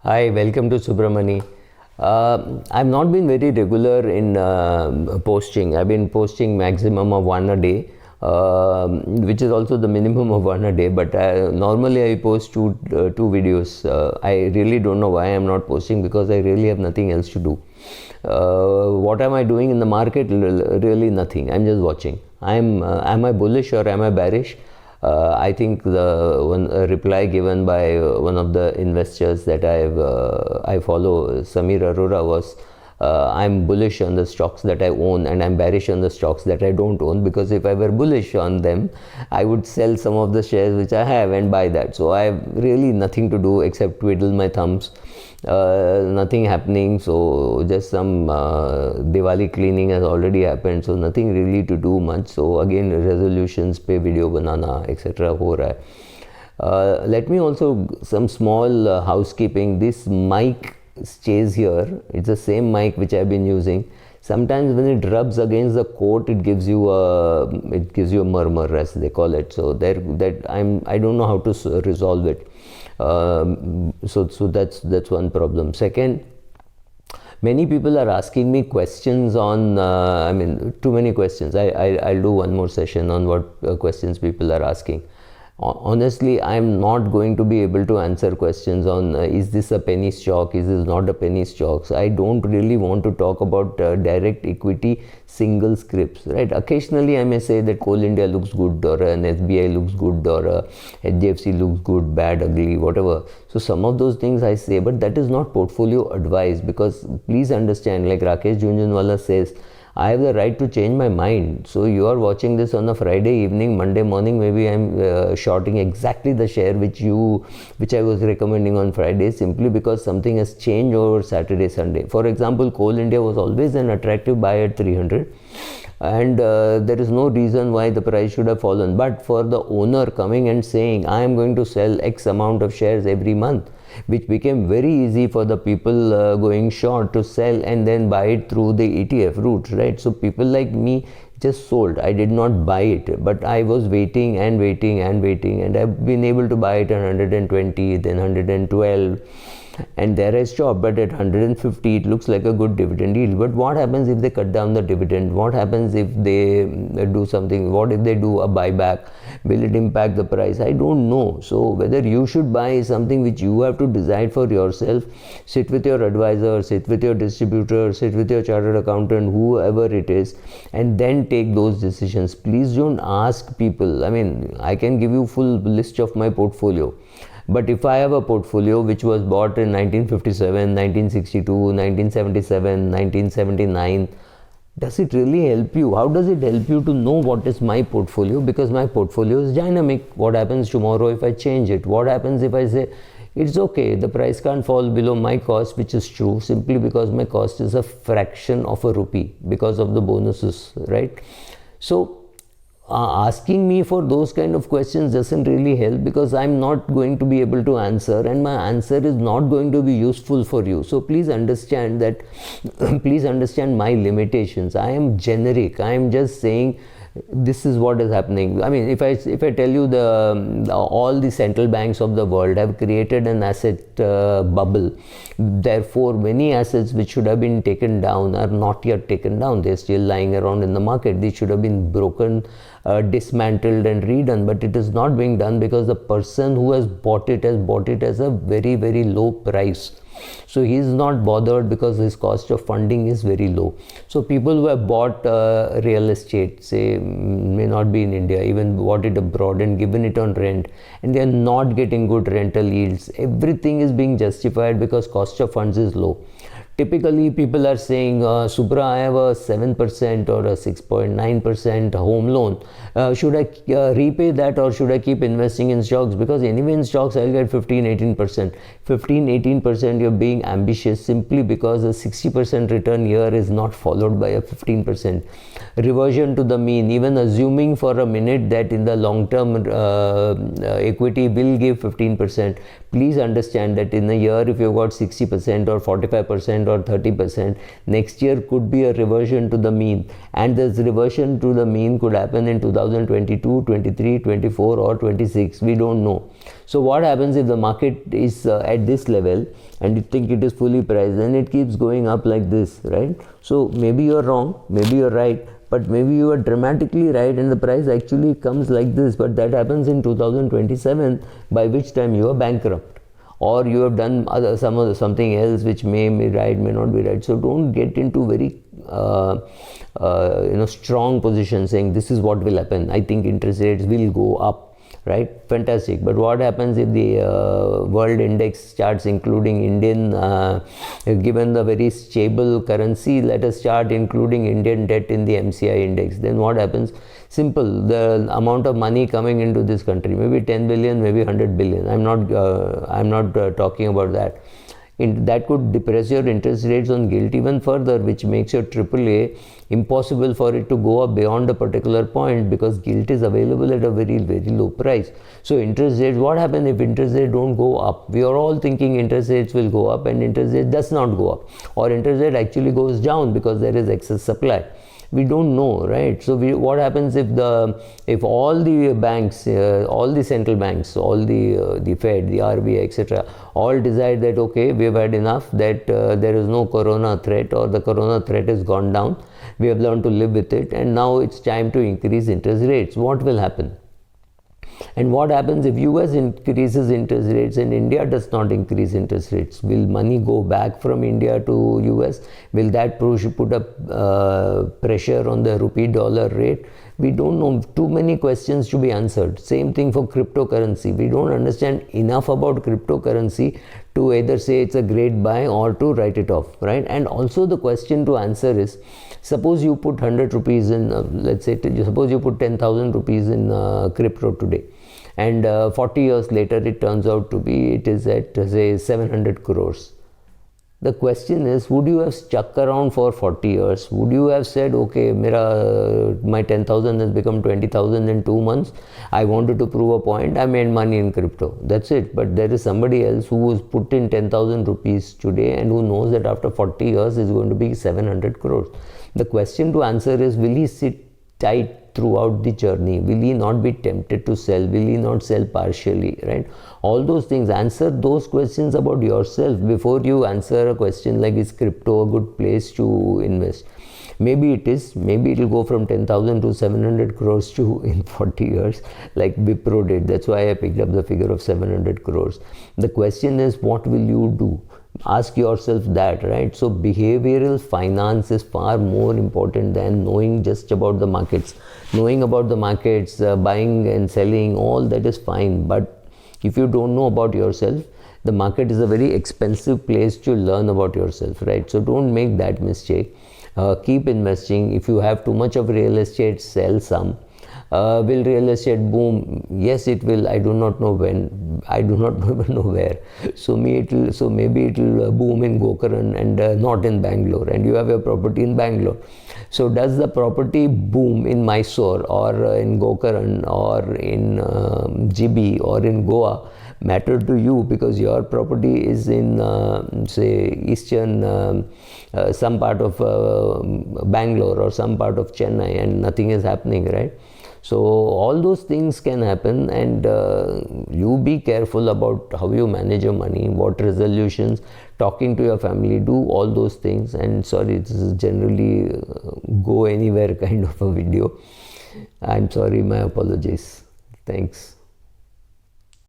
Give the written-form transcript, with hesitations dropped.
Hi, welcome to Subramani. I've not been very regular in posting. I've been posting maximum of one a day, which is also the minimum of one a day. But normally I post two videos. I really don't know why I'm not posting, because I really have nothing else to do. What am I doing in the market? Really nothing. I'm just watching. Am I bullish or am I bearish? I think the one reply given by one of the investors that I follow, Samir Arora, was I'm bullish on the stocks that I own and I'm bearish on the stocks that I don't own, because if I were bullish on them, I would sell some of the shares which I have and buy that. So I have really nothing to do except twiddle my thumbs. Nothing happening, so just some Diwali cleaning has already happened, so nothing really to do much. So again, resolutions पे video बनाना etc. हो रहा है. Let me also some small housekeeping. This mic stays here. It's the same mic which I've been using. Sometimes when it rubs against the coat, it gives you a murmur, as they call it. So I don't know how to resolve it. So that's one problem. Second, many people are asking me questions on too many questions. I'll do one more session on what questions people are asking. Honestly, I'm not going to be able to answer questions on is this a penny stock, is this not a penny stock. So I don't really want to talk about direct equity single scripts, right? Occasionally I may say that Coal India looks good, or an SBI looks good, or HDFC looks good, bad, ugly, whatever. So some of those things I say, but that is not portfolio advice, because please understand, like Rakesh Jhunjhunwala says, I have the right to change my mind. So you are watching this on a Friday evening, Monday morning, maybe I'm shorting exactly the share which I was recommending on Friday, simply because something has changed over Saturday, Sunday. For example, Coal India was always an attractive buy at 300. And there is no reason why the price should have fallen. But for the owner coming and saying, I am going to sell X amount of shares every month, which became very easy for the people going short to sell and then buy it through the ETF route, right? So people like me just sold. I did not buy it, but I was waiting and waiting and waiting, and I've been able to buy it at 120, then 112. And there I stopped. But at 150 it looks like a good dividend yield. But what happens if they cut down the dividend? What happens if they do something? What if they do a buyback? Will it impact the price? I don't know. So whether you should buy is something which you have to decide for yourself. Sit with your advisor, sit with your distributor, sit with your chartered accountant, whoever it is, and then take those decisions. Please don't ask people. I mean, I can give you full list of my portfolio. But if I have a portfolio which was bought in 1957, 1962, 1977, 1979, does it really help you? How does it help you to know what is my portfolio? Because my portfolio is dynamic. What happens tomorrow if I change it? What happens if I say, it's okay, the price can't fall below my cost, which is true, simply because my cost is a fraction of a rupee because of the bonuses, right? So asking me for those kind of questions doesn't really help, because I'm not going to be able to answer, and my answer is not going to be useful for you. So please understand that please understand my limitations. I am generic. I am just saying this is what is happening. I mean, if I tell you all the central banks of the world have created an asset bubble, therefore many assets which should have been taken down are not yet taken down. They're still lying around in the market. These should have been broken, dismantled and redone, but it is not being done because the person who has bought it as a very, very low price. So he is not bothered because his cost of funding is very low. So people who have bought real estate, say, may not be in India, even bought it abroad and given it on rent, and they are not getting good rental yields. Everything is being justified because cost of funds is low. Typically, people are saying, Subra, I have a 7% or a 6.9% home loan. Should I repay that, or should I keep investing in stocks? Because anyway in stocks, I'll get 15-18%. 15-18%, you're being ambitious simply because a 60% return year is not followed by a 15% reversion to the mean. Even assuming for a minute that in the long term equity will give 15%, please understand that in a year, if you've got 60% or 45% or 30%, next year could be a reversion to the mean, and this reversion to the mean could happen in 2022, 23, 24 or 26. We don't know. So what happens if the market is at this level and you think it is fully priced, then it keeps going up like this, right? So maybe you're wrong, maybe you're right, but maybe you are dramatically right and the price actually comes like this, but that happens in 2027, by which time you are bankrupt, or you have done something else which may be right, may not be right. So don't get into very strong position saying this is what will happen. I think interest rates will go up. Right, fantastic. But what happens if the world index starts including Indian, given the very stable currency, let us start including Indian debt in the MCI index? Then what happens? Simple, the amount of money coming into this country, maybe 10 billion, maybe 100 billion. I'm not talking about that. That could depress your interest rates on gilt even further, which makes your AAA impossible for it to go up beyond a particular point, because gilt is available at a very, very low price. So interest rates, what happens if interest rates don't go up? We are all thinking interest rates will go up, and interest rate does not go up, or interest rate actually goes down because there is excess supply. We don't know, right? So what happens if all the banks, all the central banks, all the Fed, the RBI, etc., all decide that okay, we have had enough, that there is no corona threat, or the corona threat has gone down, we have learned to live with it, and now it's time to increase interest rates. What will happen? And what happens if US increases interest rates and India does not increase interest rates? Will money go back from India to US? Will that put up pressure on the rupee dollar rate? We don't know. Too many questions to be answered. Same thing for cryptocurrency. We don't understand enough about cryptocurrency to either say it's a great buy or to write it off, right? And also the question to answer is, suppose you put 100 rupees in, let's say, suppose you put 10,000 rupees in crypto today, and 40 years later it turns out to be, it is at say 700 crores. The question is, would you have stuck around for 40 years? Would you have said, okay, my 10,000 has become 20,000 in 2 months. I wanted to prove a point. I made money in crypto. That's it. But there is somebody else who has put in 10,000 rupees today and who knows that after 40 years is going to be 700 crores. The question to answer is, will he sit tight throughout the journey? Will he not be tempted to sell? Will he not sell partially, right? All those things. Answer those questions about yourself before you answer a question like, is crypto a good place to invest? Maybe it is. Maybe it will go from 10,000 to 700 crores to in 40 years, like Wipro did. That's why I picked up the figure of 700 crores. The question is, what will you do? Ask yourself that, right? So behavioral finance is far more important than knowing just about the markets. Knowing about the markets, buying and selling, all that is fine. But if you don't know about yourself, the market is a very expensive place to learn about yourself, right? So don't make that mistake. Keep investing. If you have too much of real estate, sell some. Will real estate boom? Yes, it will. I do not know when. I do not even know where. So maybe it will boom in Gokaran and not in Bangalore. And you have a property in Bangalore. So does the property boom in Mysore or in Gokaran or in GB or in Goa matter to you because your property is in say eastern some part of Bangalore or some part of Chennai and nothing is happening, right? So all those things can happen, and you be careful about how you manage your money, what resolutions, talking to your family, do all those things. And sorry, this is generally go anywhere kind of a video. I'm sorry, my apologies. Thanks.